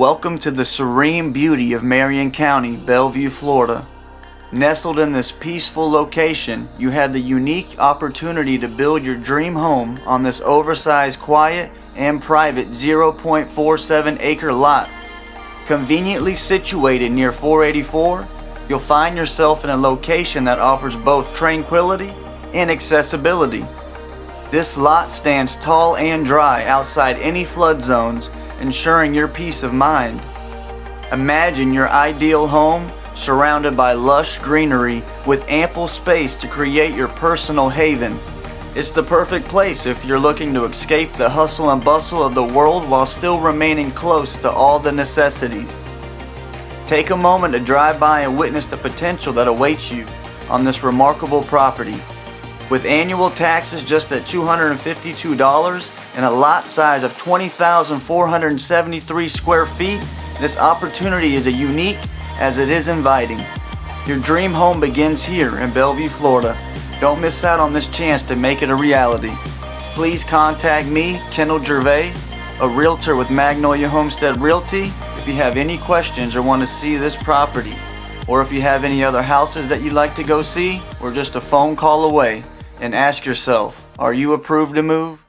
Welcome to the serene beauty of Marion County, Belleview, Florida. Nestled in this peaceful location, you have the unique opportunity to build your dream home on this oversized, quiet, and private 0.47 acre lot. Conveniently situated near 484, you'll find yourself in a location that offers both tranquility and accessibility. This lot stands tall and dry outside any flood zones, ensuring your peace of mind. Imagine your ideal home surrounded by lush greenery with ample space to create your personal haven. It's the perfect place if you're looking to escape the hustle and bustle of the world while still remaining close to all the necessities. Take a moment to drive by and witness the potential that awaits you on this remarkable property. With annual taxes just at $252 and a lot size of 20,473 square feet, this opportunity is as unique as it is inviting. Your dream home begins here in Belleview, Florida. Don't miss out on this chance to make it a reality. Please contact me, Kendall Gervais, a realtor with Magnolia Homestead Realty, if you have any questions or want to see this property, or if you have any other houses that you'd like to go see, we're just a phone call away. And ask yourself, are you approved to move?